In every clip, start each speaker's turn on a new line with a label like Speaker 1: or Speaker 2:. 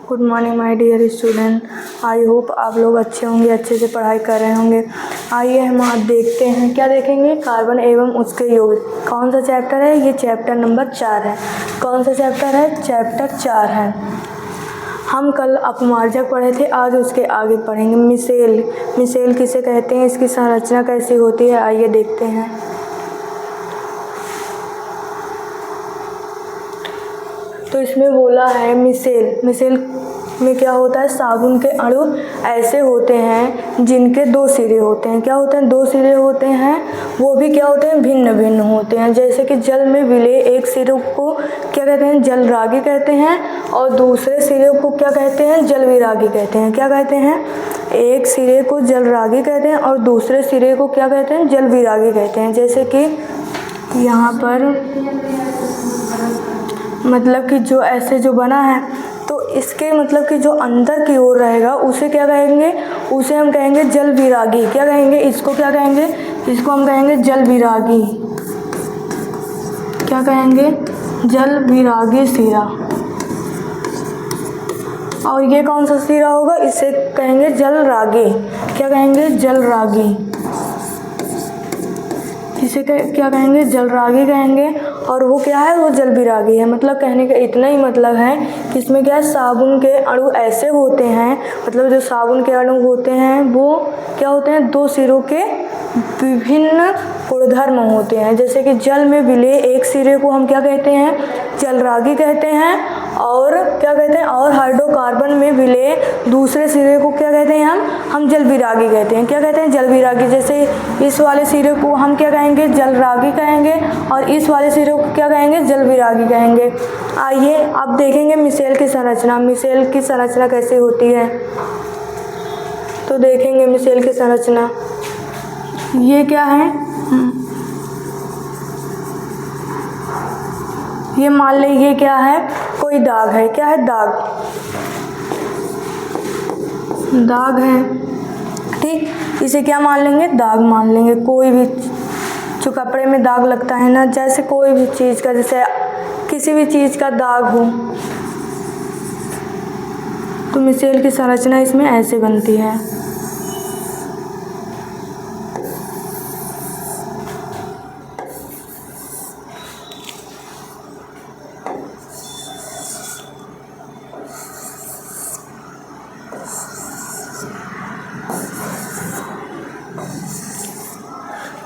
Speaker 1: Good morning my dear student. I hope आप लोग अच्छे होंगे, अच्छे से पढ़ाई कर रहे होंगे। आइए हम आज देखते हैं, क्या देखेंगे, कार्बन एवं उसके यौगिक। कौन सा चैप्टर है ये? चैप्टर नंबर 4 है। कौन सा चैप्टर है? चैप्टर 4 है। हम कल अपमार्जक पढ़े थे, आज उसके आगे पढ़ेंगे मिसेल। मिसेल किसे कहते हैं, इसकी संरचना कैसी होती है, आइए देखते हैं। तो इसमें बोला है मिसेल। मिसेल में क्या होता है? साबुन के अणु ऐसे होते हैं जिनके 2 सिरे होते हैं। क्या होते हैं? 2 सिरे होते हैं, वो भी क्या होते हैं? भिन्न भिन्न होते हैं। जैसे कि जल में विलेय एक सिरे को क्या कहते हैं? जलरागी कहते हैं, और दूसरे सिरे को क्या कहते हैं? जलविरागी कहते हैं। क्या कहते हैं? एक सिरे को जलरागी कहते हैं और दूसरे सिरे को क्या कहते हैं? जलविरागी कहते हैं। जैसे कि यहाँ पर मतलब कि जो ऐसे जो बना है, तो इसके मतलब कि जो अंदर की ओर रहेगा उसे क्या कहेंगे? उसे हम कहेंगे जलविरागी। क्या कहेंगे? इसको क्या कहेंगे? इसको हम कहेंगे जलविरागी। क्या कहेंगे? जलविरागी सिरा। और ये कौन सा सिरा होगा? इसे कहेंगे जलरागी। क्या कहेंगे? जलरागी। इसे क्या कहेंगे? जलरागी कहेंगे। और वो क्या है? वो जलविरागी है। मतलब कहने का इतना ही मतलब है कि इसमें क्या है? साबुन के अणु ऐसे होते हैं, मतलब जो साबुन के अणु होते हैं वो क्या होते हैं? 2 सिरों के विभिन्न गुणधर्म होते हैं। जैसे कि जल में विलेय एक सिरे को हम क्या कहते हैं? जलरागी कहते हैं, और क्या कहते हैं? और हाइड्रोकार्बन में विलेय दूसरे सिरे को क्या कहते हैं? हम जलविरागी कहते हैं। क्या कहते हैं? जलविरागी। जैसे इस वाले सिरे को हम क्या कहेंगे? जलरागी कहेंगे, और इस वाले सिरे को क्या कहेंगे? जलविरागी कहेंगे। आइए अब देखेंगे मिसेल की संरचना। मिसेल की संरचना कैसे होती है, तो देखेंगे मिसेल की संरचना। ये क्या है? ये मान ले, ये क्या है? कोई दाग है। क्या है? दाग। दाग है, ठीक। इसे क्या मान लेंगे? दाग मान लेंगे। कोई भी जो कपड़े में दाग लगता है ना, जैसे कोई भी चीज़ का, जैसे किसी भी चीज़ का दाग हो, तो मिसेल की संरचना इसमें ऐसे बनती है।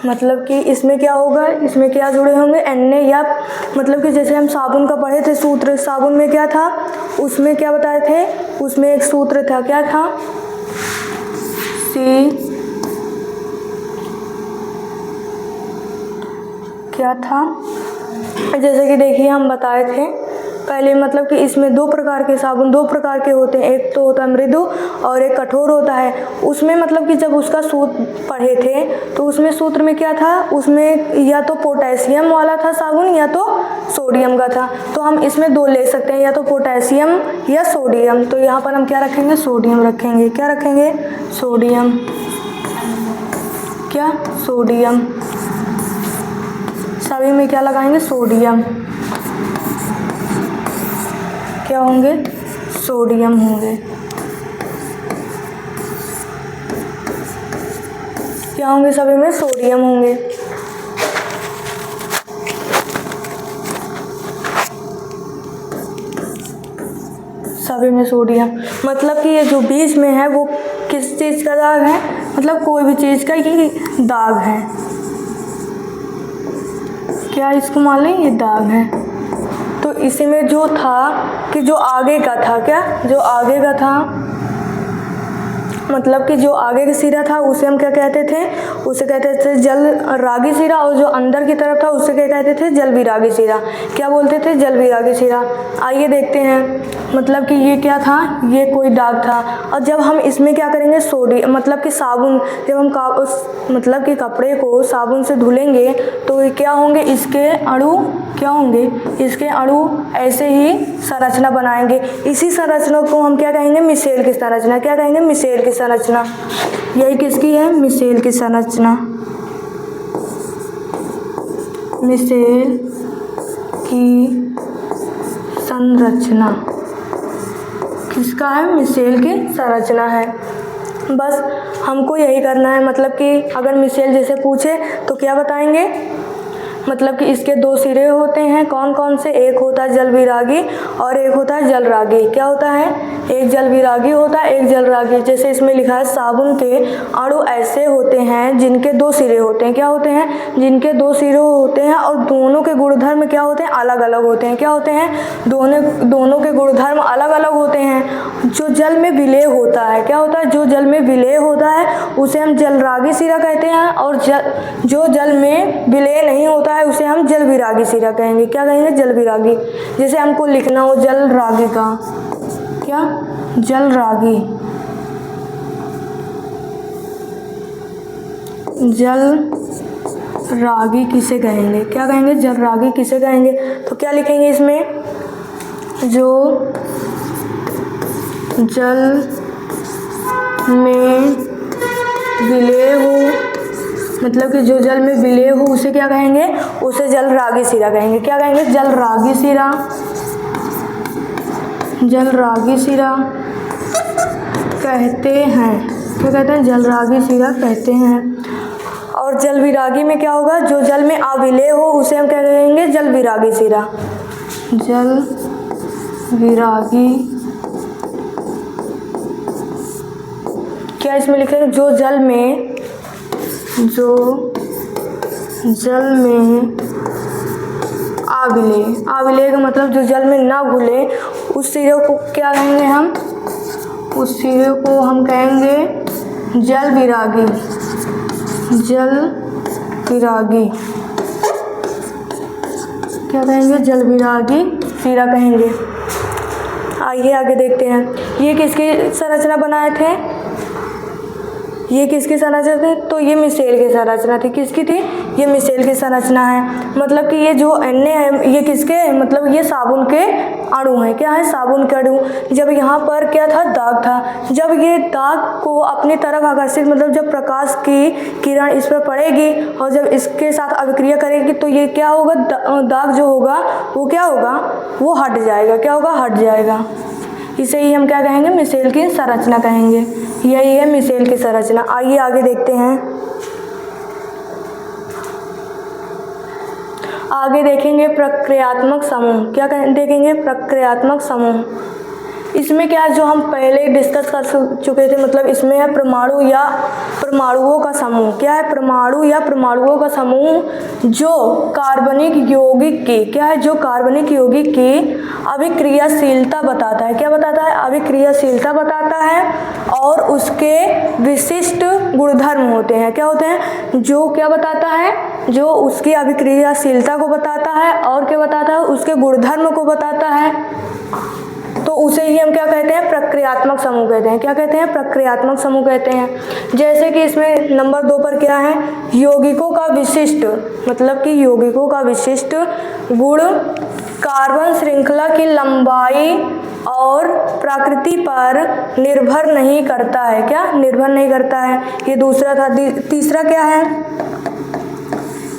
Speaker 1: मतलब कि इसमें क्या होगा? इसमें क्या जुड़े होंगे? Na, या मतलब कि जैसे हम साबुन का पढ़े थे सूत्र, साबुन में क्या था? उसमें क्या बताए थे? उसमें एक सूत्र था। क्या था? क्या था? जैसे कि देखिए हम बताए थे पहले, मतलब कि इसमें 2 प्रकार के साबुन 2 प्रकार के होते हैं। एक तो होता है मृदु और एक कठोर होता है। उसमें मतलब कि जब उसका सूत्र पढ़े थे तो उसमें सूत्र में क्या था? उसमें या तो पोटेशियम वाला था साबुन, या तो सोडियम का था। तो हम इसमें 2 ले सकते हैं, या तो पोटेशियम या सोडियम। तो यहाँ पर हम क्या रखेंगे? सोडियम रखेंगे। क्या रखेंगे? सोडियम। क्या? सोडियम। सभी में क्या लगाएंगे? सोडियम। क्या होंगे? सोडियम होंगे। क्या होंगे? सभी में सोडियम होंगे। सभी में सोडियम। मतलब कि ये जो बीच में है वो किस चीज़ का दाग है? मतलब कोई भी चीज़ का ये दाग है। क्या इसको मान लें? ये दाग है। तो इसी में जो था कि जो आगे का था, क्या? जो आगे का था, मतलब कि जो आगे का सिरा था उसे हम क्या कहते थे? उसे कहते थे जलरागी सिरा, और जो अंदर की तरफ था उसे क्या कहते थे? जलविरागी सिरा। क्या बोलते थे? जलविरागी सिरा। आइए देखते हैं, मतलब कि ये क्या था? ये कोई दाग था। और जब हम इसमें क्या करेंगे? सोडियम, मतलब कि साबुन, जब हम मतलब कि कपड़े को साबुन से धुलेंगे तो क्या होंगे? इसके अणु क्या होंगे? इसके अणु ऐसे ही संरचना बनाएंगे। इसी संरचना को हम क्या कहेंगे? मिसेल की संरचना। क्या कहेंगे? मिसेल की संरचना। यही किसकी है? मिसेल की संरचना। मिसेल की संरचना किसका है, मिसेल की संरचना है। बस हमको यही करना है, मतलब कि अगर मिसेल जैसे पूछे तो क्या बताएंगे, मतलब कि इसके दो सिरे होते हैं, कौन कौन से, एक होता है जलविरागी और एक होता है जलरागी। क्या होता है, एक जलविरागी होता है, एक जलरागी। जैसे इसमें लिखा है साबुन के अणु ऐसे होते हैं जिनके दो सिरे होते हैं। क्या होते हैं, जिनके दो सिरे होते हैं और दोनों के गुणधर्म क्या होते हैं, अलग अलग होते हैं। क्या होते हैं, दोनों के गुणधर्म अलग अलग होते हैं। जो जल में विलय होता है, क्या होता है, जो जल में विलय होता है उसे हम जलरागी सिरा कहते हैं, और जो जल में विलय नहीं होता है उसे हम जलविरागी सिरा कहेंगे। क्या कहेंगे, जलविरागी। जैसे हमको लिखना हो जलरागी का, क्या, जलरागी, जलरागी किसे कहेंगे, क्या कहेंगे, जलरागी किसे कहेंगे। तो क्या लिखेंगे इसमें, जो जल में विलय हो, मतलब कि जो जल में विलय हो उसे क्या कहेंगे, उसे जलरागी सिरा कहेंगे। क्या कहेंगे, जलरागी सिरा, जलरागी सिरा कहते हैं। क्या कहते हैं, जलरागी सिरा कहते हैं। और जलविरागी में क्या होगा, जो जल में अविलय हो उसे हम क्या कहेंगे, जलविरागी सिरा, जलविरागी। क्या इसमें लिखेंगे, जो जल में अविलय का मतलब जो जल में ना घुले, उस सिरे को क्या कहेंगे हम, उस सिरे को हम कहेंगे जलविरागी, जलविरागी। क्या कहेंगे, जलविरागी सिरा कहेंगे। आइए आगे देखते हैं, ये किसकी संरचना बनाए थे, ये किसकी संरचना थी, तो ये मिसेल की संरचना थी। किसकी थी, ये मिसेल की संरचना है। मतलब कि ये जो अन्य है ये किसके, मतलब ये साबुन के अणु हैं। क्या है, साबुन के अणु। जब यहाँ पर क्या था, दाग था, जब ये दाग को अपनी तरफ आकर्षित, मतलब जब प्रकाश की किरण इस पर पड़ेगी और जब इसके साथ अभिक्रिया करेगी तो ये क्या होगा, दाग जो होगा वो क्या होगा, वो हट जाएगा। क्या होगा, हट जाएगा। इसे ही हम क्या कहेंगे, मिसेल की संरचना कहेंगे। यही है मिसेल की संरचना। आइए आगे देखते हैं, आगे देखेंगे प्रक्रियात्मक समूह। क्या देखेंगे, प्रक्रियात्मक समूह। इसमें क्या है, जो हम पहले डिस्कस कर चुके थे, मतलब इसमें है परमाणु या परमाणुओं का समूह। क्या है, परमाणु या परमाणुओं का समूह जो कार्बनिक यौगिक की, क्या है, जो कार्बनिक यौगिक की अभिक्रियाशीलता बताता है। क्या बताता है, अभिक्रियाशीलता बताता है और उसके विशिष्ट गुणधर्म होते हैं। क्या होते हैं, जो क्या बताता है, जो उसकी अभिक्रियाशीलता को बताता है और क्या बताता है, उसके गुणधर्म को बताता है। तो उसे ही हम क्या कहते हैं, प्रक्रियात्मक समूह कहते हैं। क्या कहते हैं, प्रक्रियात्मक समूह कहते हैं। जैसे कि इसमें नंबर 2 पर क्या है, यौगिकों का विशिष्ट, मतलब कि यौगिकों का विशिष्ट गुण कार्बन श्रृंखला की लंबाई और प्रकृति पर निर्भर नहीं करता है। क्या, निर्भर नहीं करता है। ये दूसरा था। तीसरा क्या है,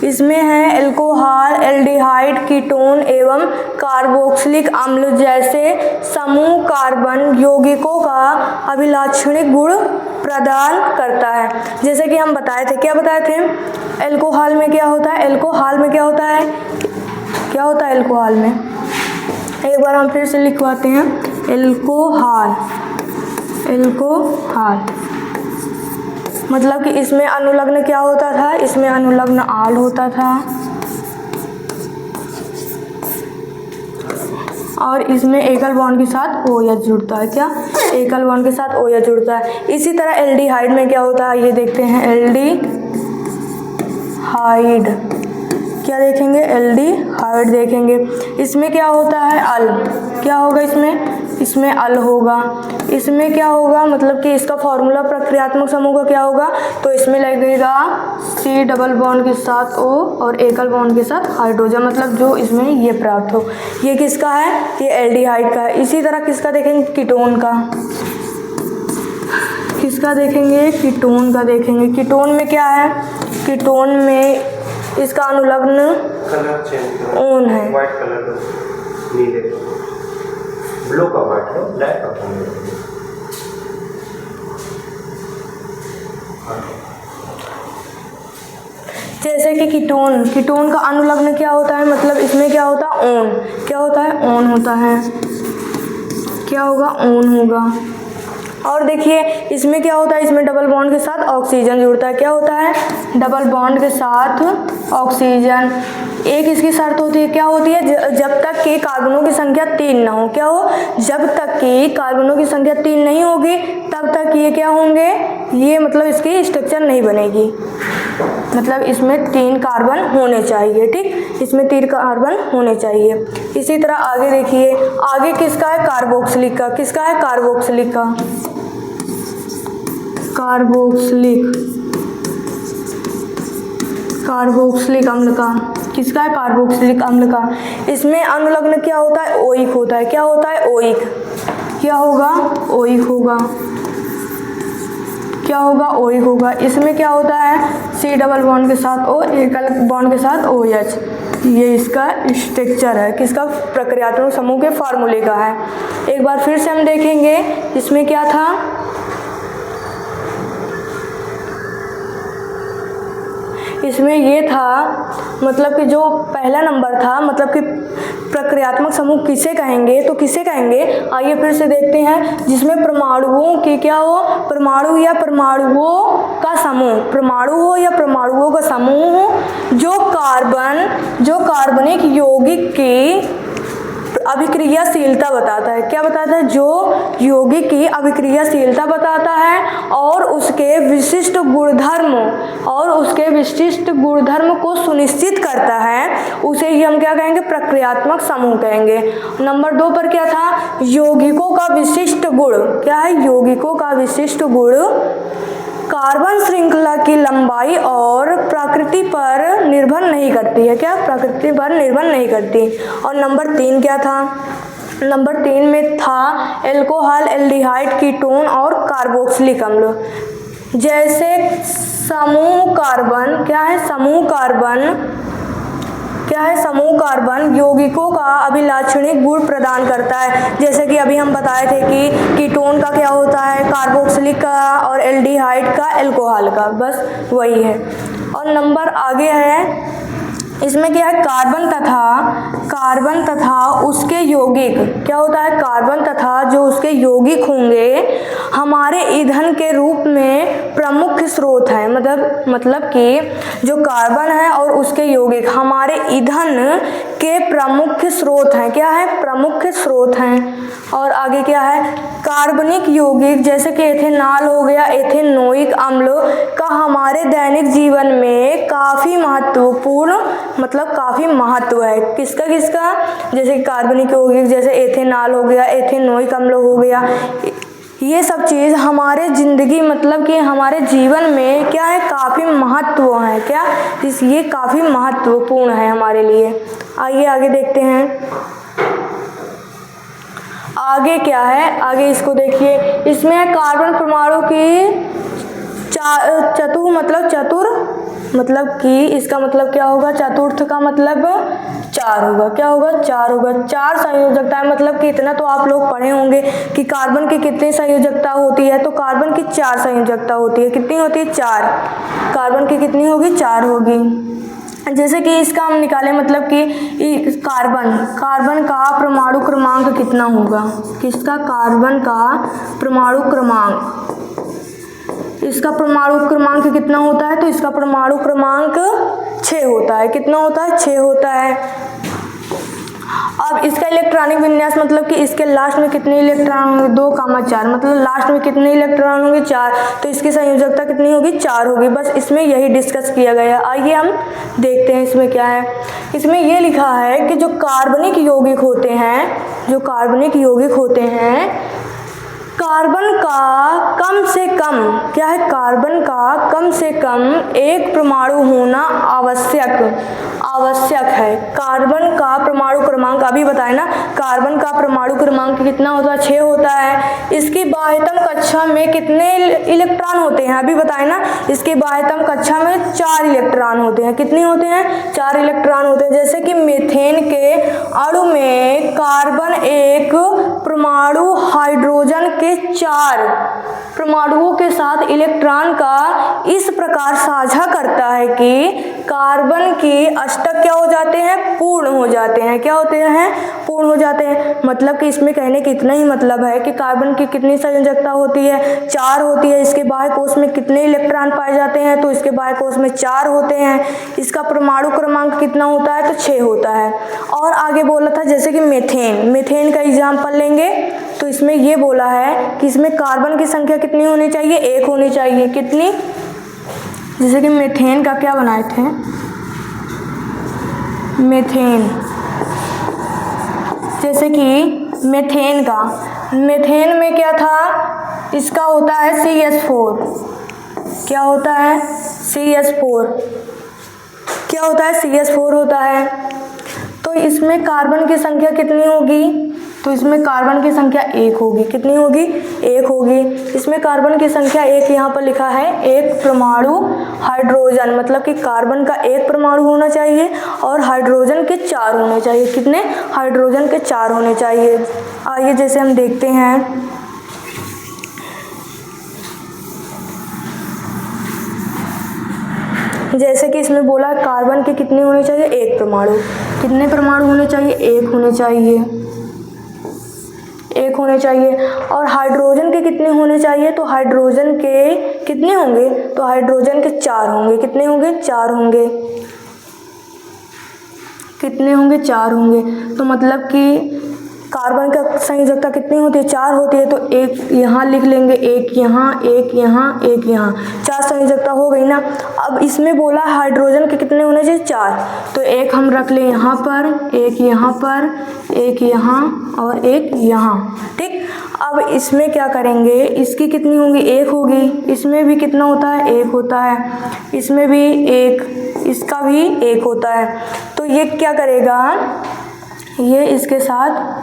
Speaker 1: इसमें है एल्कोहल, एल्डिहाइड, कीटोन एवं कार्बोक्सिलिक अम्ल जैसे समूह कार्बन यौगिकों का अभिलाक्षणिक गुण प्रदान करता है। जैसे कि हम बताए थे, क्या बताए थे, एल्कोहल में क्या होता है, एल्कोहल में क्या होता है, क्या होता है एल्कोहल में, एक बार हम फिर से लिखवाते हैं, एल्कोहल, एल्कोहल मतलब कि इसमें अनुलग्न क्या होता था, इसमें अनुलग्न आल होता था और इसमें एकल बॉन्ड के साथ OH जुड़ता है। क्या, एकल बॉन्ड के साथ OH जुड़ता है। इसी तरह एल्डिहाइड में क्या होता है, ये देखते हैं, एल्डिहाइड, क्या देखेंगे, एल्डिहाइड देखेंगे। इसमें क्या होता है, अल, क्या होगा इसमें अल होगा। इसमें क्या होगा, मतलब कि इसका फॉर्मूला प्रक्रियात्मक समूह का क्या होगा, तो इसमें लगेगा C डबल बॉन्ड के साथ O और एकल बॉन्ड के साथ हाइड्रोजन, मतलब जो इसमें ये प्राप्त हो। ये किसका है, ये एल्डिहाइड का है। इसी तरह किसका देखेंगे, कीटोन का, किसका देखेंगे, कीटोन का देखेंगे। कीटोन में क्या है, कीटोन में इसका अनुलग्न ओन है,
Speaker 2: व्हाइट कलर का, नीले फ्लो का पार्ट है, लय का फॉर्म।
Speaker 1: जैसे कि कीटोन, कीटोन का अनुलग्न क्या होता है, मतलब इसमें क्या होता है, ओन। क्या होता है, ओन होता है। क्या होगा, ओन होगा। और देखिए इसमें क्या होता है, इसमें डबल बॉन्ड के साथ ऑक्सीजन जुड़ता है। क्या होता है, डबल बॉन्ड के साथ ऑक्सीजन। एक इसकी शर्त होती है, क्या होती है, जब तक कि कार्बनों की संख्या 3 ना हो। क्या हो, जब तक कि कार्बनों की संख्या 3 नहीं होगी तब तक ये क्या होंगे, ये मतलब इसकी स्ट्रक्चर नहीं बनेगी। मतलब इसमें 3 कार्बन होने चाहिए, ठीक, इसमें 3 कार्बन होने चाहिए। इसी तरह आगे देखिए, आगे किसका है, कार्बोक्सिलिक का। किसका है, कार्बोक्सिलिक का। कार्बोक्सिलिक अम्ल का। किसका है, कार्बोक्सिलिक अम्ल का। इसमें अनुलग्न क्या होता है, ओइक होता है। क्या होता है, ओइक। क्या होगा, ओइक होगा। क्या होगा, ओइक होगा। इसमें क्या होता है, C डबल बॉन्ड के साथ O, एकल बॉन्ड के साथ OH। ये इसका स्ट्रक्चर है, किसका, प्रक्रियात्मक समूह के फार्मूले का है। एक बार फिर से हम देखेंगे, इसमें क्या था, इसमें ये था, मतलब कि जो पहला नंबर था, मतलब कि प्रक्रियात्मक समूह किसे कहेंगे, तो किसे कहेंगे, आइए फिर से देखते हैं। जिसमें परमाणुओं की क्या हो, परमाणु या परमाणुओं का समूह, परमाणु हो या परमाणुओं का समूह हो, जो कार्बनिक यौगिक की अभिक्रियाशीलता बताता है। क्या बताता है, जो यौगिक की अभिक्रियाशीलता बताता है और उसके विशिष्ट गुणधर्म को सुनिश्चित करता है, उसे ही हम क्या कहेंगे, प्रक्रियात्मक समूह कहेंगे। नंबर 2 पर क्या था, यौगिकों का विशिष्ट गुण। क्या है, यौगिकों का विशिष्ट गुण कार्बन श्रृंखला की लंबाई और प्रकृति पर निर्भर नहीं करती है। क्या, प्रकृति पर निर्भर नहीं करती। और नंबर 3 क्या था, नंबर 3 में था एल्कोहल, एल्डिहाइड, कीटोन और कार्बोक्सिलिक अम्ल। जैसे समूह कार्बन, क्या है, समूह कार्बन, क्या है, समूह कार्बन यौगिकों का अभिलाक्षणिक गुण प्रदान करता है। जैसे कि अभी हम बताए थे कि कीटोन का क्या होता है, कार्बोक्सिलिक का, और एल्डिहाइड का, एल्कोहल का, बस वही है। और नंबर आगे है, इसमें क्या है, कार्बन तथा उसके यौगिक। क्या होता है, कार्बन तथा जो उसके यौगिक होंगे हमारे ईंधन के रूप में प्रमुख स्रोत हैं। मतलब कि जो कार्बन है और उसके यौगिक हमारे ईंधन के प्रमुख स्रोत हैं। क्या है, प्रमुख स्रोत हैं। और आगे क्या है, कार्बनिक यौगिक जैसे कि एथेनॉल हो गया, एथेनोइक अम्ल का हमारे दैनिक जीवन में काफ़ी महत्वपूर्ण, मतलब काफ़ी महत्व है। किसका, जैसे कार्बनिक यौगिक, जैसे एथेनॉल हो गया, एथेनोइक अम्ल हो गया, ये सब चीज़ हमारे ज़िंदगी, मतलब कि हमारे जीवन में क्या है, काफ़ी महत्व है। क्या, ये काफ़ी महत्वपूर्ण है हमारे लिए। आइए आगे देखते हैं, आगे क्या है, आगे इसको देखिए। इसमें है कार्बन परमाणु की मतलब कि इसका मतलब क्या होगा, चतुर्थ का मतलब 4 होगा। क्या होगा, 4 होगा। 4 संयोजकता है, मतलब कि इतना तो आप लोग पढ़े होंगे कि कार्बन की कितनी संयोजकता होती है, तो कार्बन की 4 संयोजकता होती है। कितनी होती है, 4। कार्बन की कितनी होगी, 4 होगी। जैसे कि इसका हम निकालें, मतलब कि कार्बन का परमाणु क्रमांक कितना होगा, किसका, कार्बन का परमाणु क्रमांक, इसका परमाणु क्रमांक कितना होता है, तो इसका परमाणु क्रमांक 6 होता है। कितना होता है, 6 होता है। अब इसका इलेक्ट्रॉनिक विन्यास, मतलब कि इसके लास्ट में कितने इलेक्ट्रॉन होंगे, 2,4, मतलब लास्ट में कितने इलेक्ट्रॉन होंगे, 4, तो इसकी संयोजकता कितनी होगी, 4 होगी। बस इसमें यही डिस्कस किया गया। आइए हम देखते हैं इसमें क्या है। इसमें ये लिखा है कि जो कार्बनिक यौगिक होते हैं, कार्बन का कम से कम क्या है, कार्बन का कम से कम एक परमाणु होना आवश्यक है। कार्बन का परमाणु क्रमांक अभी बताए ना, कार्बन का परमाणु क्रमांक कितना होता है, 6 होता है। इसकी बाह्यतम कक्षा में कितने इलेक्ट्रॉन होते हैं, अभी बताए ना, इसकी बाह्यतम कक्षा में 4 इलेक्ट्रॉन होते हैं। कितने होते हैं, 4 इलेक्ट्रॉन होते हैं। जैसे कि मीथेन के अणु में कार्बन एक परमाणु हाइड्रोजन के 4 परमाणुओं के साथ इलेक्ट्रॉन का इस प्रकार साझा करता है कि कार्बन के अष्टक क्या हो जाते हैं, पूर्ण हो जाते हैं। क्या होते हैं, पूर्ण हो जाते हैं। मतलब कि इसमें कहने का इतना ही मतलब है कि कार्बन की कितनी संयोजकता होती है, 4 होती है। इसके बाह्य कोश में कितने इलेक्ट्रॉन पाए जाते हैं, तो इसके बाह्य कोश में 4 होते हैं। इसका परमाणु क्रमांक कितना होता है, तो 6 होता है। और आगे बोला था जैसे कि मीथेन का एग्जाम्पल लेंगे तो इसमें ये बोला है कि इसमें कार्बन की संख्या कितनी होनी चाहिए, 1 होनी चाहिए। कितनी, जैसे कि मीथेन का क्या बनाए थे, मीथेन, जैसे कि मीथेन में क्या था, इसका होता है CH4। क्या होता है, CH4। क्या होता है, CH4 होता है। तो इसमें कार्बन की संख्या कितनी होगी, तो इसमें कार्बन की संख्या 1 होगी। कितनी होगी, 1 होगी। इसमें कार्बन की संख्या 1 यहाँ पर लिखा है, एक परमाणु हाइड्रोजन, मतलब कि कार्बन का 1 परमाणु होना चाहिए और हाइड्रोजन के 4 होने चाहिए। कितने, हाइड्रोजन के 4 होने चाहिए। आइए जैसे हम देखते हैं, जैसे कि इसमें बोला कार्बन के कितने होने चाहिए, 1 परमाणु। कितने परमाणु होने चाहिए, 1 होने चाहिए, 1 होने चाहिए। और हाइड्रोजन के कितने होने चाहिए, तो हाइड्रोजन के कितने होंगे, तो हाइड्रोजन के 4 होंगे। कितने होंगे, 4 होंगे। कितने होंगे, 4 होंगे। तो मतलब कि कार्बन का संयोजकता कितनी होती है, 4 होती है। तो 1 यहाँ लिख लेंगे, 1 यहाँ, 1 यहाँ, 1 यहाँ, 4 संयोजकता हो गई ना। अब इसमें बोला हाइड्रोजन के कितने होने चाहिए, 4। तो 1 हम रख लें यहाँ पर, 1 यहाँ पर, 1 यहाँ और 1 यहाँ। ठीक, अब इसमें क्या करेंगे, इसकी कितनी होंगी, 1 होगी। इसमें भी कितना होता है, 1 होता है। इसमें भी 1, इसका भी 1 होता है। तो ये क्या करेगा, ये इसके साथ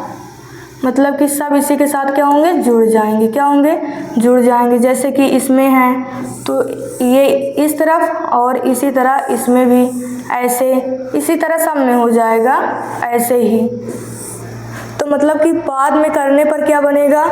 Speaker 1: मतलब कि सब इसी के साथ क्या होंगे, जुड़ जाएंगे। क्या होंगे, जुड़ जाएंगे। जैसे कि इसमें है तो ये इस तरफ और इसी तरह इसमें भी ऐसे, इसी तरह सब में हो जाएगा ऐसे ही। तो मतलब कि बाद में करने पर क्या बनेगा,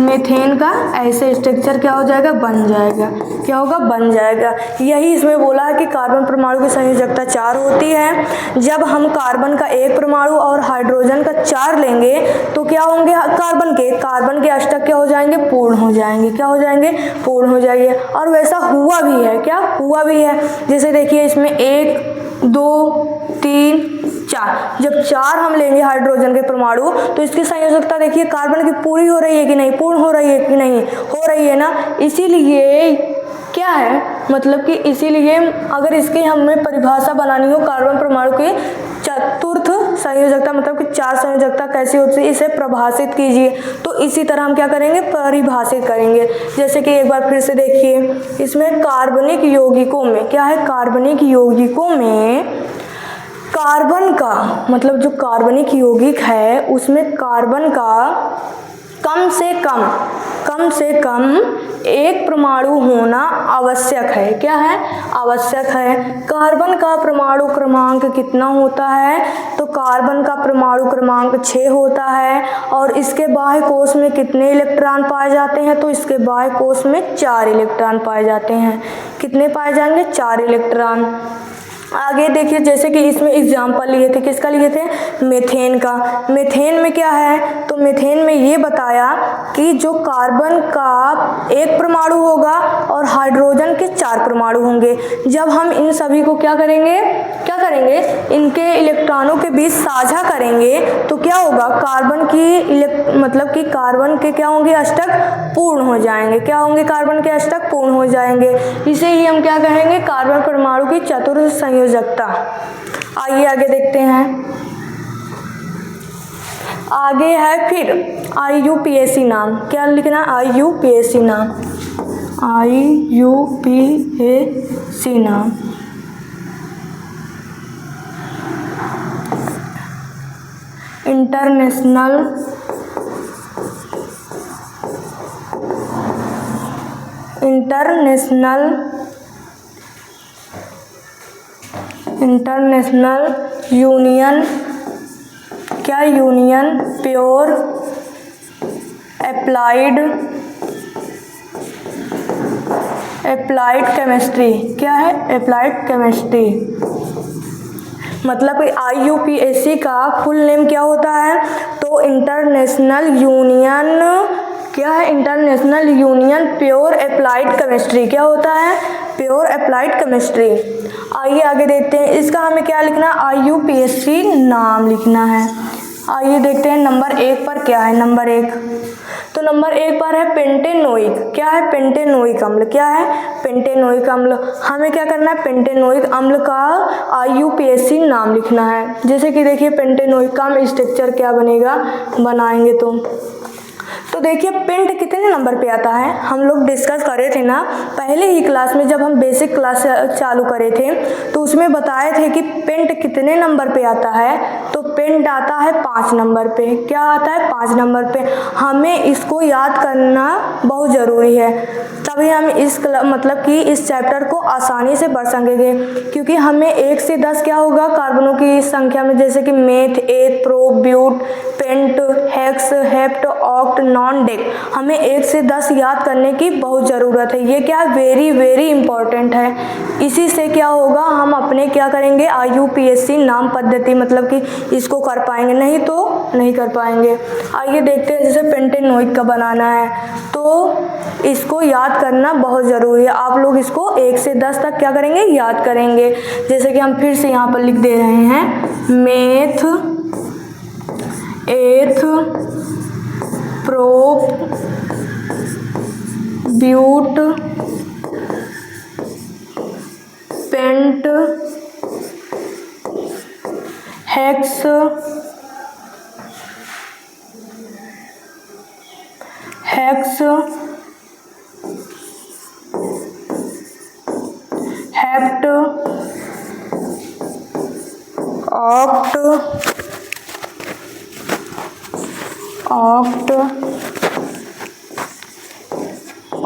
Speaker 1: मीथेन का ऐसे स्ट्रक्चर क्या हो जाएगा, बन जाएगा। क्या होगा, बन जाएगा। यही इसमें बोला है कि कार्बन परमाणु की संयोजकता 4 होती है। जब हम कार्बन का 1 परमाणु और हाइड्रोजन का 4 लेंगे तो क्या होंगे, कार्बन के अष्टक क्या हो जाएंगे, पूर्ण हो जाएंगे। क्या हो जाएंगे, पूर्ण हो जाएंगे। और वैसा हुआ भी है, क्या हुआ भी है। जैसे देखिए इसमें 1 2 3 4, जब 4 हम लेंगे हाइड्रोजन के परमाणु तो इसकी संयोजकता देखिए कार्बन की पूरी हो रही है कि नहीं, पूर्ण हो रही है कि नहीं, हो रही है ना। इसीलिए क्या है, मतलब कि इसीलिए अगर इसकी हमें परिभाषा बनानी हो कार्बन परमाणु की चतुर्थ संयोजकता, मतलब कि 4 संयोजकता कैसी होती है, इसे परिभाषित कीजिए। तो इसी तरह हम क्या करेंगे, परिभाषित करेंगे। जैसे कि एक बार फिर से देखिए, इसमें कार्बनिक यौगिकों में क्या है, कार्बनिक यौगिकों में कार्बन का मतलब जो कार्बनिक यौगिक है उसमें कार्बन का कम से कम 1 परमाणु होना आवश्यक है। क्या है, आवश्यक है। कार्बन का परमाणु क्रमांक कितना होता है, तो कार्बन का परमाणु क्रमांक 6 होता है। और इसके बाह्य कोश में कितने इलेक्ट्रॉन पाए जाते हैं, तो इसके बाह्य कोश में 4 इलेक्ट्रॉन पाए जाते हैं। कितने पाए जाएंगे, 4 इलेक्ट्रॉन। आगे देखिए, जैसे कि इसमें एग्जाम्पल लिए थे, किसका लिए थे, मीथेन का। मीथेन में क्या है, तो मीथेन में ये बताया कि जो कार्बन का 1 परमाणु होगा और हाइड्रोजन के 4 परमाणु होंगे। जब हम इन सभी को क्या करेंगे, इनके इलेक्ट्रॉनों के बीच साझा करेंगे तो क्या होगा, कार्बन की मतलब कि कार्बन के क्या होंगे, अष्टक पूर्ण हो जाएंगे। क्या होंगे, कार्बन के अष्टक पूर्ण हो जाएंगे। इसे ही हम क्या कहेंगे, कार्बन परमाणु की चतुर्थ संयोजकता। आइए आगे देखते हैं। आगे है फिर IUPAC नाम, क्या लिखना है? IUPAC नाम, IUPAC नाम। इंटरनेशनल यूनियन, क्या यूनियन प्योर अप्लाइड केमिस्ट्री, क्या है? Applied chemistry. मतलब IUPAC का फुल नेम क्या होता है? तो इंटरनेशनल यूनियन, क्या है? International union pure applied chemistry, क्या होता है? Pure applied chemistry. आइए आगे देखते हैं, इसका हमें क्या लिखना है? IUPAC नाम लिखना है। आइए देखते हैं नंबर 1 पर क्या है। नंबर 1, तो नंबर 1 पर है पेंटेनोइक, क्या है? पेंटेनोइक अम्ल, क्या है? पेंटेनोइक अम्ल। हमें क्या करना है? पेंटेनोइक अम्ल का IUPAC नाम लिखना है। जैसे कि देखिए पेंटेनोइक का हम स्ट्रक्चर क्या बनेगा, बनाएंगे तो देखिए पेंट कितने नंबर पे आता है, हम लोग डिस्कस कर रहे थे ना पहले ही क्लास में, जब हम बेसिक क्लास चालू करे थे तो उसमें बताए थे कि पेंट कितने नंबर पे आता है। तो पेंट आता है 5 नंबर पे, क्या आता है? 5 नंबर पे। हमें इसको याद करना बहुत ज़रूरी है, तभी हम मतलब कि इस चैप्टर को आसानी से पढ़ सकेंगे, क्योंकि हमें 1 से 10 क्या होगा कार्बनों की संख्या में, जैसे कि meth, eth, pro, but, pent, hex, hept, oct, non, dec, हमें 1 से 10 याद करने की बहुत ज़रूरत है। ये क्या वेरी वेरी इंपॉर्टेंट है। इसी से क्या होगा, हम अपने क्या करेंगे IUPAC नाम पद्धति मतलब कि इसको कर पाएंगे, नहीं तो नहीं कर पाएंगे। आइए देखते हैं, जैसे पेंटेनोइक का बनाना है तो इसको याद करना बहुत ज़रूरी है। आप लोग इसको 1 से 10 तक क्या करेंगे, याद करेंगे। जैसे कि हम फिर से यहाँ पर लिख दे रहे हैं, meth, eth, prop, but, pent, hex, hept,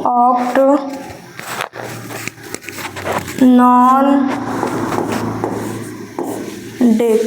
Speaker 1: oct, non, dec.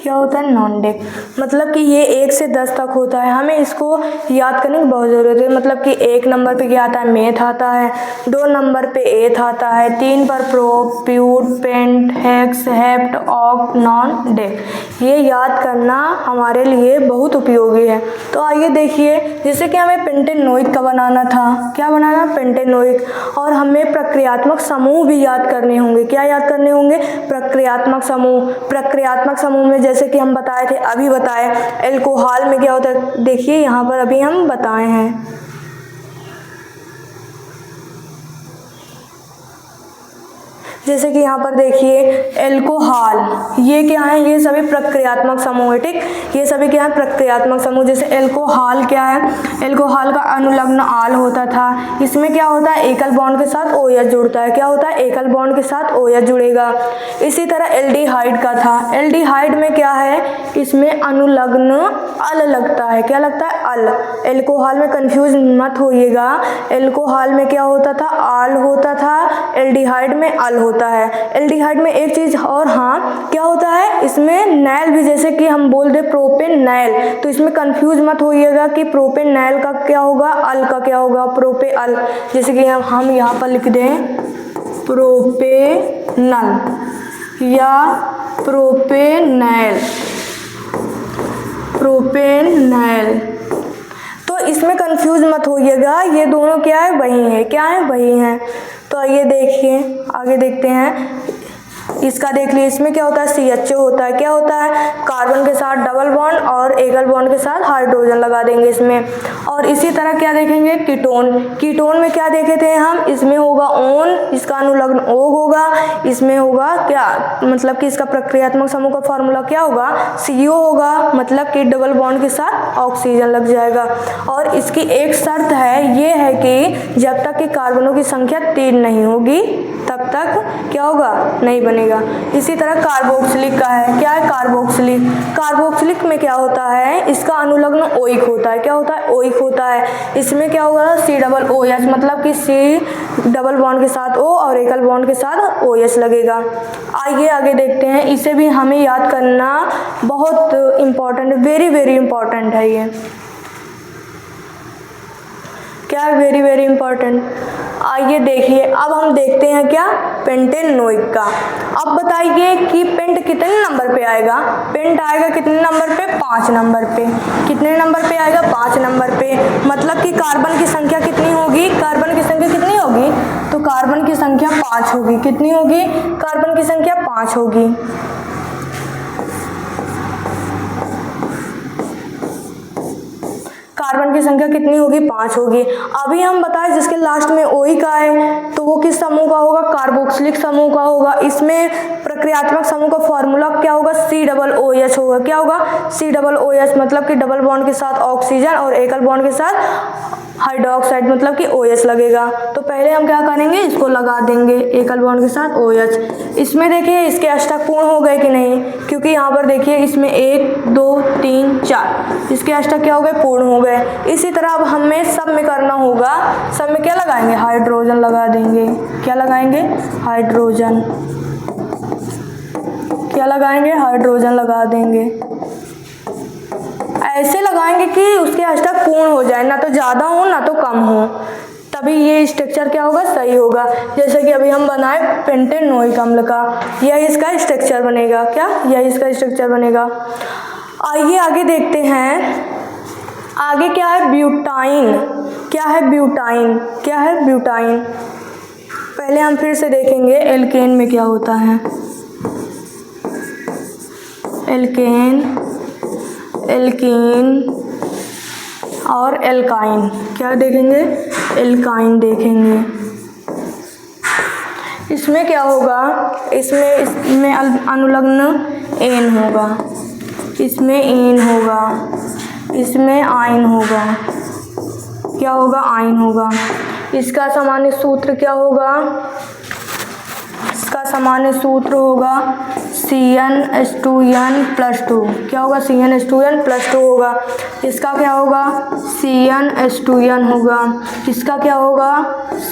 Speaker 1: क्या होता है? Non dec. मतलब कि ये 1 से 10 तक होता है, हमें इसको याद करने की बहुत ज़रूरत है। मतलब कि 1 नंबर पे क्या आता है? मेथ आता है, 2 नंबर पे एथ आता है, 3 पर prop, but, pent, hex, hept, oct, non, dec. ये याद करना हमारे लिए बहुत उपयोगी है। तो आइए देखिए, जैसे कि हमें पेंटेनोइक का बनाना था, क्या बनाना? पेंटेनोइक। और हमें प्रक्रियात्मक समूह भी याद करने होंगे। क्या याद करने होंगे? प्रक्रियात्मक समूह। प्रक्रियात्मक समूह में जैसे कि हम बताए थे, अभी बताए एल्कोहल में क्या होता है, देखिए यहाँ पर अभी हम बताए हैं। जैसे कि यहाँ पर देखिए एल्कोहल, ये क्या है? ये सभी प्रक्रियात्मक समूह है, ठीक। ये सभी क्या है? प्रक्रियात्मक समूह। जैसे एल्कोहल क्या है? एल्कोहल का अनुलग्न आल होता था, इसमें क्या होता है? एकल बॉन्ड के साथ OH जुड़ता है। क्या होता है? एकल बॉन्ड के साथ OH जुड़ेगा। इसी तरह एल्डिहाइड का था, एल्डिहाइड में क्या है? इसमें अनुलग्न अल लगता है। क्या लगता है? अल। एल्कोहल में कंफ्यूज मत होइएगा, एल्कोहल में क्या होता था? आल होता था, एल्डिहाइड में अल होता है। एल्डिहाइड में एक चीज और, हाँ क्या होता है? इसमें नैल भी, जैसे कि हम बोल दे प्रोपेनैल, तो इसमें कंफ्यूज मत होइएगा कि प्रोपेनैल का क्या होगा, अल का क्या होगा, प्रोपे अल। जैसे कि हम यहाँ पर लिख दें प्रोपेनल या प्रोपेनैल, प्रोपेनैल। तो इसमें कंफ्यूज मत होइएगा, ये दोनों क्या है? वही है। क्या है? वही है। तो आइए देखिए, आगे देखते हैं। इसका देख लीजिए, इसमें क्या होता है CHO होता है, क्या होता है कार्बन के साथ डबल बॉन्ड और एकल बॉन्ड के साथ हाइड्रोजन लगा देंगे इसमें। और इसी तरह क्या देखेंगे कीटोन, कीटोन में क्या देखे थे हम, इसमें होगा ओन, इसका अनुलग्न O होगा, इसमें होगा क्या मतलब कि इसका प्रक्रियात्मक समूह का फॉर्मूला क्या होगा CO होगा, मतलब कि डबल बॉन्ड के साथ ऑक्सीजन लग जाएगा। और इसकी एक शर्त है, ये है कि जब तक कि कार्बनों की संख्या 3 नहीं होगी तब तक क्या होगा नहीं बनेगा। इसी तरह कार्बोक्सिलिक का है, क्या है कार्बोक्सिलिक, कार्बोक्सिलिक में क्या होता है इसका अनुलग्न ओइक होता है, क्या होता है ओइक होता है। इसमें क्या होगा COOH, मतलब कि C डबल बॉन्ड के साथ O और एकल बॉन्ड के साथ OH लगेगा। आइए आगे देखते हैं, इसे भी हमें याद करना बहुत इम्पॉर्टेंट, वेरी वेरी इम्पॉर्टेंट है। ये क्या है वेरी वेरी इम्पॉर्टेंट। आइए देखिए, अब हम देखते हैं क्या पेंटेनोइक का। अब बताइए कि पेंट कितने नंबर पे आएगा, पेंट आएगा कितने नंबर पे 5 नंबर पे, कितने नंबर पे आएगा 5 नंबर पे। मतलब कि कार्बन की संख्या कितनी होगी, कार्बन की संख्या कितनी होगी, तो कार्बन की संख्या 5 होगी, कितनी होगी कार्बन की संख्या 5 होगी। कार्बन की संख्या कितनी होगी 5 होगी। अभी हम बताएं जिसके लास्ट में ओइक आए तो वो किस समूह का होगा, कार्बोक्सिलिक समूह का होगा। इसमें प्रक्रियात्मक समूह का फॉर्मूला क्या होगा COOH होगा, क्या होगा COOH, मतलब कि डबल बॉन्ड के साथ ऑक्सीजन और एकल बॉन्ड के साथ हाइड्रोक्साइड, मतलब कि OH लगेगा। तो पहले हम क्या करेंगे इसको लगा देंगे एकल बॉन्ड के साथ OH। इसमें देखिए इसके अष्टक पूर्ण हो गए कि नहीं, क्योंकि यहाँ पर देखिए इसमें 1 2 3 4 इसके अष्टक क्या हो गए पूर्ण हो गए। इसी तरह अब हमें सब में करना होगा, सब में क्या लगाएंगे हाइड्रोजन लगा देंगे, क्या लगाएंगे हाइड्रोजन, क्या लगाएंगे हाइड्रोजन लगा देंगे। ऐसे लगाएंगे कि उसके अष्टक पूर्ण हो जाए, ना तो ज़्यादा हो ना तो कम हो, तभी ये स्ट्रक्चर क्या होगा सही होगा। जैसे कि अभी हम बनाए पेंटेनोइक अम्ल का, यह इसका स्ट्रक्चर बनेगा, क्या यह इसका स्ट्रक्चर बनेगा। आइए आगे देखते हैं, आगे क्या है ब्यूटाइन, क्या है ब्यूटाइन, क्या है ब्यूटाइन। पहले हम फिर से देखेंगे एल्केन में क्या होता है, एल्केन, एल्कीन और एल्काइन, क्या देखेंगे एल्काइन देखेंगे। इसमें क्या होगा, इसमें अनुलग्न एन होगा, इसमें एन होगा, इसमें आयन होगा, क्या होगा आयन होगा। इसका सामान्य सूत्र क्या होगा, इसका सामान्य सूत्र होगा CnH2n+2, क्या होगा CnH2n+2 होगा। इसका क्या होगा CnH2n होगा, इसका क्या होगा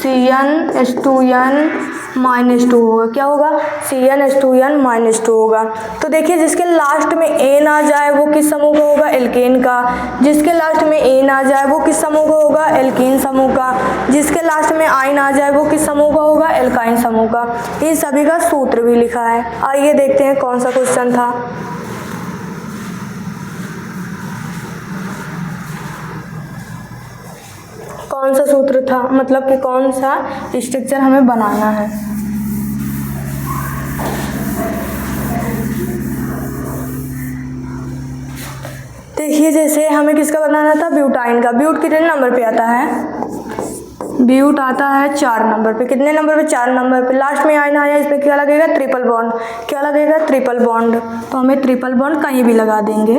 Speaker 1: CnH2n-2 होगा, क्या होगा CnH2n-2 होगा। तो देखिए जिसके लास्ट में एन आ जाए वो किस समूह का होगा एल्केन का, जिसके लास्ट में एन आ जाए वो किस समूह का होगा एल्कीन समूह का, जिसके लास्ट में आयन आ जाए वो किस समूह का होगा एल्काइन समूह का। इन सभी का सूत्र भी लिखा है। आइए देखते हैं कौन सा क्वेश्चन था। कौन सा सूत्र था, मतलब कि कौन सा स्ट्रक्चर हमें बनाना है। देखिए जैसे हमें किसका बनाना था ब्यूटाइन का। ब्यूट कितने नंबर पे आता है, ब्यूट आता है 4 नंबर पे, कितने नंबर पे 4 नंबर पे। लास्ट में आयन आया, इसमें क्या लगेगा ट्रिपल बॉन्ड, क्या लगेगा ट्रिपल बॉन्ड। तो हमें ट्रिपल बॉन्ड कहीं भी लगा देंगे,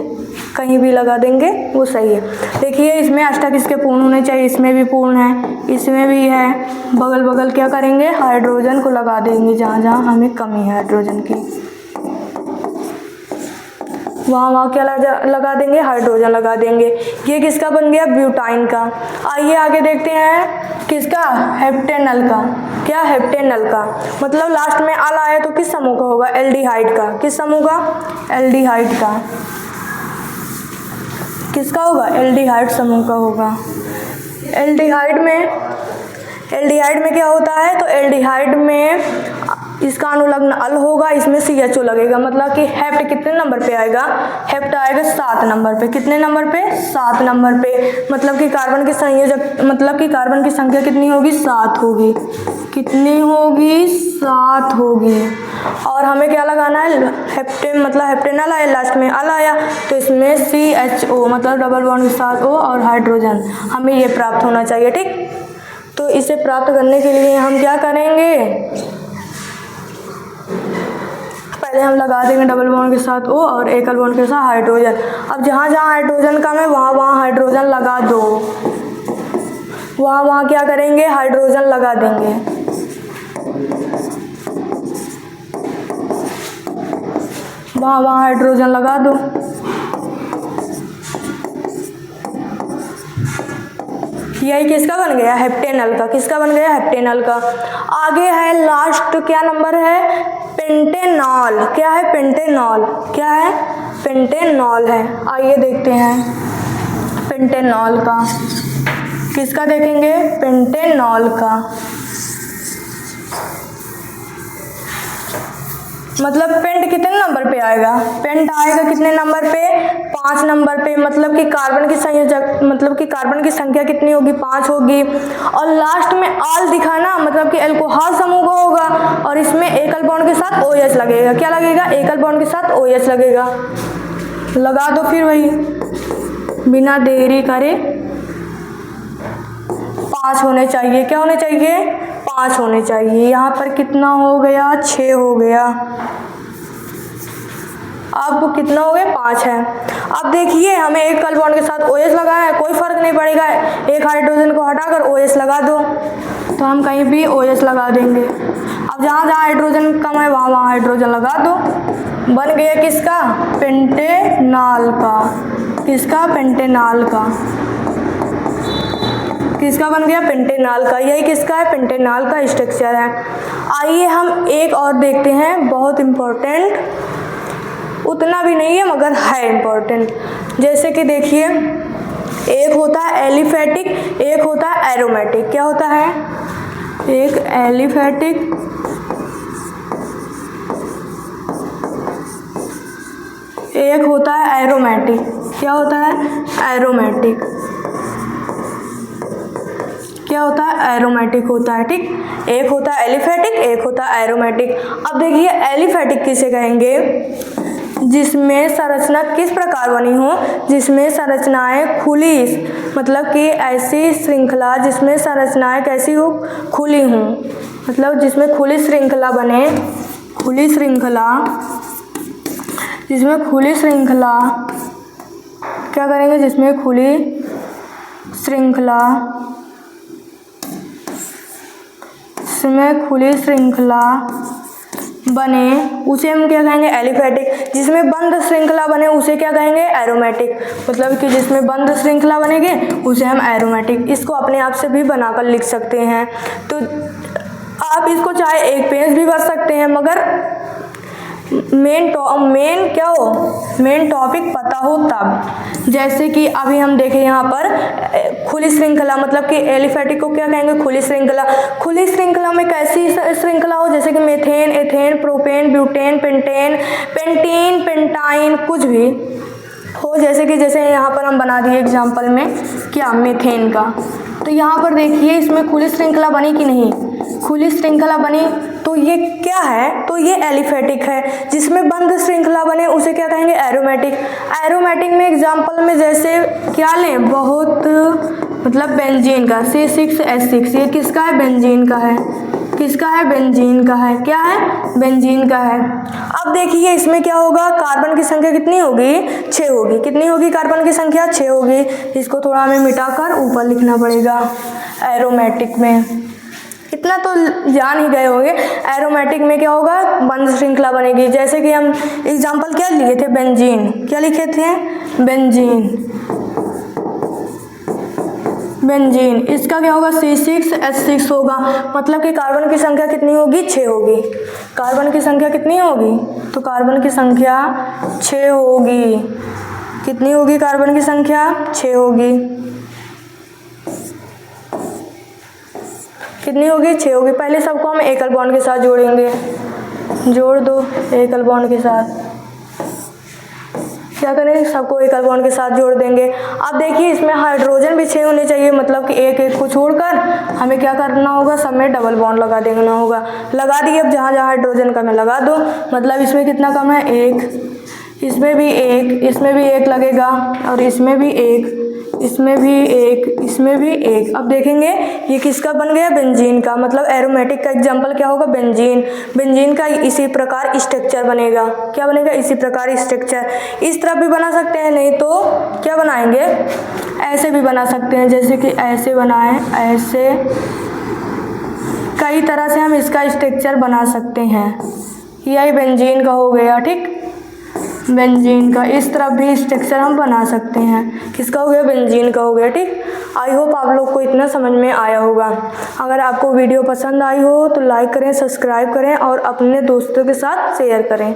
Speaker 1: कहीं भी लगा देंगे वो सही है। देखिए इसमें अष्टक इसके पूर्ण होने चाहिए, इसमें भी पूर्ण है, इसमें भी है। बगल बगल क्या करेंगे हाइड्रोजन को लगा देंगे, जहाँ जहाँ हमें कमी है हाइड्रोजन की वहाँ क्या लगा देंगे हाइड्रोजन लगा देंगे। ये किसका बन गया ब्यूटाइन का। आइए आगे देखते हैं किसका हेप्टेनल का, क्या हेप्टेनल का मतलब लास्ट में अल आया तो किस समूह का होगा एल्डिहाइड का, किस समूह का एल्डिहाइड का, किसका होगा एल्डिहाइड समूह का होगा। एल्डिहाइड में क्या होता है, तो एल्डिहाइड में इसका अनुलग्न अल होगा, इसमें CHO लगेगा, मतलब कि हेप्ट कितने नंबर पे आएगा, हेप्ट आएगा 7 नंबर पे। कितने नंबर पे, 7 नंबर पे। मतलब कि कार्बन के संयोजक, मतलब कि कार्बन की संख्या कितनी होगी, 7 होगी। कितनी होगी, 7 होगी। और हमें क्या लगाना है, हेप्टेन, मतलब हेप्टेनल आया, लास्ट में अल आया, तो इसमें CHO मतलब डबल बॉन्ड के साथ O और हाइड्रोजन, हमें ये प्राप्त होना चाहिए। ठीक, तो इसे प्राप्त करने के लिए हम क्या करेंगे, पहले हम लगा देंगे डबल बॉन्ड के साथ O और एकल बॉन्ड के साथ हाइड्रोजन। अब जहाँ जहाँ हाइड्रोजन कम है वहाँ वहाँ हाइड्रोजन लगा दो, वहाँ वहाँ क्या करेंगे, हाइड्रोजन लगा देंगे। वहाँ वहाँ हाइड्रोजन लगा दो। यही किसका बन गया, हेप्टेनल का। किसका बन गया, हेप्टेनल का। आगे है लास्ट, क्या नंबर है, पेंटेनॉल। क्या है, पेंटेनॉल। क्या है, पेंटेनॉल है। आइए देखते हैं पेंटेनॉल का। किसका देखेंगे, पेंटेनॉल का। मतलब पेंट कितने नंबर पे आएगा, पेंट आएगा कितने नंबर पे, 5 नंबर पे। मतलब कि कार्बन की संयोजक, मतलब कि कार्बन की संख्या कितनी होगी, 5 होगी। और लास्ट में आल दिखाना, मतलब कि अल्कोहल समूह का होगा, और इसमें एकल बॉन्ड के साथ OH लगेगा। क्या लगेगा, एकल बॉन्ड के साथ OH लगेगा। लगा दो फिर वही, बिना देरी करे। 5 होने चाहिए, क्या होने चाहिए, 5 होने चाहिए। यहाँ पर कितना हो गया, 6 हो गया। अब कितना हो गया, 5 है। अब देखिए हमें एक एकल बॉन्ड के साथ OH लगाना है, कोई फर्क नहीं पड़ेगा, एक हाइड्रोजन को हटाकर OH लगा दो, तो हम कहीं भी OH लगा देंगे। अब जहाँ जहाँ हाइड्रोजन कम है वहाँ वहाँ हाइड्रोजन लगा दो। बन गया किसका, पेंटेनॉल का। किसका, पेंटेनॉल का। किसका बन गया, पेंटेनॉल का। यही किसका है, पेंटेनॉल का स्ट्रक्चर है। आइए हम एक और देखते हैं, बहुत इम्पोर्टेंट, उतना भी नहीं है मगर है इम्पोर्टेंट। जैसे कि देखिए, एक होता है एलिफेटिक, एक होता है एरोमेटिक। क्या होता है, एक एलिफेटिक, एक होता है एरोमेटिक। क्या होता है, एरोमेटिक। क्या होता है, एरोमेटिक होता है। ठीक, एक होता है एलिफेटिक, एक होता है एरोमेटिक। अब देखिए एलिफेटिक किसे कहेंगे, जिसमें संरचना किस प्रकार बनी हो, जिसमें संरचनाएं खुली, मतलब कि ऐसी श्रृंखला जिसमें संरचनाएं कैसी हो, खुली हों, मतलब जिसमें खुली श्रृंखला बने, खुली श्रृंखला, जिसमें खुली श्रृंखला, क्या करेंगे, जिसमें खुली श्रृंखला, जिसमें खुली श्रृंखला बने उसे हम क्या कहेंगे, एलिफेटिक। जिसमें बंद श्रृंखला बने उसे क्या कहेंगे, एरोमेटिक। मतलब कि जिसमें बंद श्रृंखला बनेगी उसे हम एरोमेटिक। इसको अपने आप से भी बनाकर लिख सकते हैं। तो आप इसको चाहे एक पेज भी भर सकते हैं, मगर मेन क्या हो, मेन टॉपिक पता हो तब। जैसे कि अभी हम देखें यहाँ पर खुली श्रृंखला, मतलब कि एलिफेटिक को क्या कहेंगे, खुली श्रृंखला। खुली श्रृंखला में कैसी श्रृंखला हो, जैसे कि methane, ethane, propane, butane, pentane, pentene, pentyne, कुछ भी हो। जैसे यहाँ पर हम बना दिए एग्जाम्पल में क्या, मेथेन का। तो यहाँ पर देखिए इसमें खुली श्रृंखला बनी कि नहीं, खुली श्रृंखला बनी, तो ये क्या है, तो ये एलिफेटिक है। जिसमें बंद श्रृंखला बने उसे क्या कहेंगे, एरोमेटिक। एरोमेटिक में एग्जाम्पल में जैसे क्या लें, बहुत मतलब बेंजीन का C6H6, ये किसका है, बेंजीन का है। किसका है, बेंजीन का है। क्या है, बेंजीन का है। अब देखिए इसमें क्या होगा, कार्बन की संख्या कितनी होगी, 6 होगी। कितनी होगी कार्बन की संख्या, 6 होगी। इसको थोड़ा हमें मिटाकर ऊपर लिखना पड़ेगा। एरोमेटिक में इतना तो जान ही गए होंगे, एरोमेटिक में क्या होगा, बंद श्रृंखला बनेगी। जैसे कि हम एग्जाम्पल क्या लिए थे, बेंजीन। क्या लिखे थे, बेंजीन। बेंजीन, इसका क्या होगा, C6H6 होगा। मतलब कि कार्बन की संख्या कितनी होगी, 6 होगी। कार्बन की संख्या कितनी होगी, तो कार्बन की संख्या 6 होगी। कितनी होगी कार्बन की संख्या, 6 होगी। कितनी होगी, 6 होगी। पहले सबको हम एकल बॉन्ड के साथ जोड़ेंगे। जोड़ दो एकल बॉन्ड के साथ। क्या करें, सबको एकल बॉन्ड के साथ जोड़ देंगे। अब देखिए इसमें हाइड्रोजन भी 6 होने चाहिए, मतलब कि एक एक को छोड़कर हमें क्या करना होगा, सब में डबल बॉन्ड लगा देना होगा। लगा दिए, अब जहाँ जहाँ हाइड्रोजन का मैं लगा दो, मतलब इसमें कितना कम है, एक, इसमें भी एक, इसमें भी एक लगेगा, और इसमें भी एक, इसमें भी एक, इसमें भी एक। अब देखेंगे ये किसका बन गया, बेंजीन का। मतलब एरोमेटिक का एग्जाम्पल क्या होगा, बेंजीन। बेंजीन का इसी प्रकार स्ट्रक्चर बनेगा। क्या बनेगा, इसी प्रकार स्ट्रक्चर। इस तरह भी बना सकते हैं, नहीं तो क्या बनाएंगे, ऐसे भी बना सकते हैं, जैसे कि ऐसे बनाएं, ऐसे कई तरह से हम इसका स्ट्रक्चर बना सकते हैं। यही बेंजीन का हो गया, ठीक। बेंजीन का इस तरह भी स्ट्रक्चर हम बना सकते हैं। किसका हो गया, बेंजीन का हो गया, ठीक। आई होप आप लोग को इतना समझ में आया होगा। अगर आपको वीडियो पसंद आई हो तो लाइक करें, सब्सक्राइब करें और अपने दोस्तों के साथ शेयर करें।